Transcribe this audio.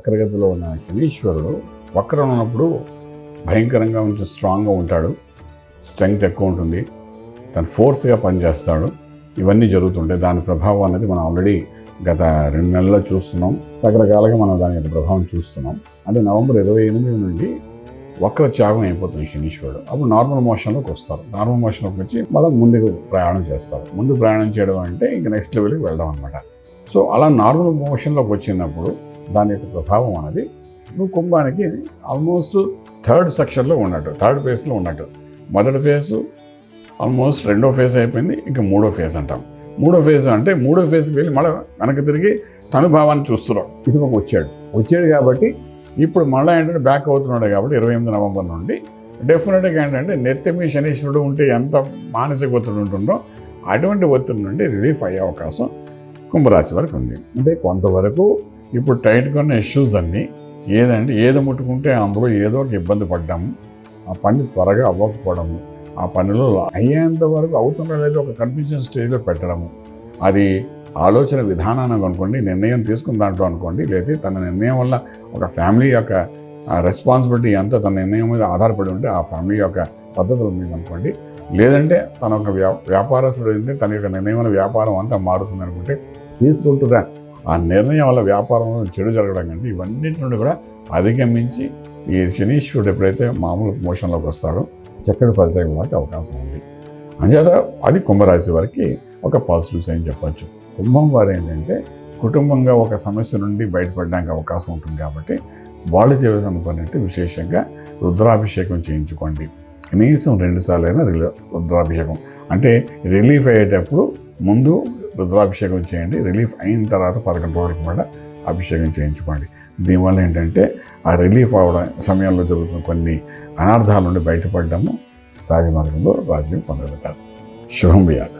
వక్రగతిలో ఉన్న శనీశ్వరుడు వక్రం ఉన్నప్పుడు భయంకరంగా కొంచెం స్ట్రాంగ్గా ఉంటాడు, స్ట్రెంగ్త్ ఎక్కువ ఉంటుంది, తను ఫోర్స్గా పనిచేస్తాడు. ఇవన్నీ జరుగుతుంటాయి. దాని ప్రభావం అనేది మనం ఆల్రెడీ గత 2 నెలల్లో చూస్తున్నాం. రకరకాలుగా మనం దాని యొక్క ప్రభావం చూస్తున్నాం. అంటే నవంబర్ 28 నుండి వక్ర త్యాగం అయిపోతుంది శనీశ్వరుడు. అప్పుడు నార్మల్ మోషన్లోకి వస్తారు. నార్మల్ మోషన్లోకి వచ్చి మళ్ళీ ముందుకు ప్రయాణం చేస్తారు. ముందు ప్రయాణం చేయడం అంటే ఇంకా నెక్స్ట్ లెవెల్కి వెళ్ళడం అనమాట. సో అలా నార్మల్ మోషన్లోకి వచ్చినప్పుడు దాని యొక్క ప్రభావం అనేది నువ్వు కుంభానికి ఆల్మోస్ట్ థర్డ్ సెక్షన్లో ఉన్నట్టు, థర్డ్ ఫేజ్లో ఉన్నట్టు. మొదటి ఫేజ్ ఆల్మోస్ట్ 2వ ఫేజ్ అయిపోయింది, ఇంకా 3వ ఫేజ్ అంటాం. 3వ ఫేజ్ అంటే 3వ ఫేజ్కి వెళ్ళి మళ్ళీ వెనక్కి తిరిగి తనుభావాన్ని చూస్తున్నాడు. ఇది వచ్చాడు కాబట్టి ఇప్పుడు మళ్ళీ ఏంటంటే బ్యాక్ అవుతున్నాడు కాబట్టి 28 నవంబర్ నుండి డెఫినెట్గా ఏంటంటే నెత్తిమీ శనీశ్వరుడు ఉంటే ఎంత మానసిక ఒత్తిడి ఉంటుందో అటువంటి ఒత్తిడి నుండి రిలీఫ్ అయ్యే అవకాశం కుంభరాశి వరకు ఉంది. అంటే కొంతవరకు ఇప్పుడు టైట్గా ఉన్న ఇష్యూస్ అన్నీ ఏది ముట్టుకుంటే అందులో ఏదో ఒక ఇబ్బంది పడ్డాము, ఆ పని త్వరగా అవ్వకపోవడము, ఆ పనిలో అయ్యేంత వరకు అవుతుందో లేదో ఒక కన్ఫ్యూజన్ స్టేజ్లో పెట్టడము, అది ఆలోచన విధానాన్ని అనుకోండి, నిర్ణయం తీసుకున్న దాంట్లో అనుకోండి, లేదా తన నిర్ణయం వల్ల ఒక ఫ్యామిలీ యొక్క రెస్పాన్సిబిలిటీ అంతా తన నిర్ణయం మీద ఆధారపడి ఉంటే ఆ ఫ్యామిలీ యొక్క పద్ధతుల మీద అనుకోండి, లేదంటే తన ఒక వ్యాపారస్తుడు అయితే తన యొక్క నిర్ణయం వల్ల వ్యాపారం అంతా మారుతుంది అనుకుంటే తీసుకుంటున్న ఆ నిర్ణయం వల్ల వ్యాపారంలో చెడు జరగడం కంటే ఇవన్నిటి నుండి కూడా అధిగమించి ఈ శనీశ్వరుడు ఎప్పుడైతే మామూలు మోషన్లోకి వస్తాడో చక్కటి ఫలితం ఇవ్వడానికి అవకాశం ఉంది. అంచేత అది కుంభరాశి వారికి ఒక పాజిటివ్ సైన్ చెప్పచ్చు. కుంభం వారు ఏంటంటే కుటుంబంగా ఒక సమస్య నుండి బయటపడడానికి అవకాశం ఉంటుంది కాబట్టి వాళ్ళు చేయవలసిన పని అంటే విశేషంగా రుద్రాభిషేకం చేయించుకోండి. కనీసం 2 సార్లైనా రుద్రాభిషేకం అంటే రిలీఫ్ అయ్యేటప్పుడు ముందు రుద్రాభిషేకం చేయండి, రిలీఫ్ అయిన తర్వాత 11 రోజులకు కూడా అభిషేకం చేయించుకోండి. దీనివల్ల ఏంటంటే ఆ రిలీఫ్ అవడం సమయంలో జరుగుతున్న కొన్ని అనార్థాల నుండి బయటపడడము రాజమార్గంలో రాజ్యం పొందగలుగుతారు. శుభం వ్యాధ.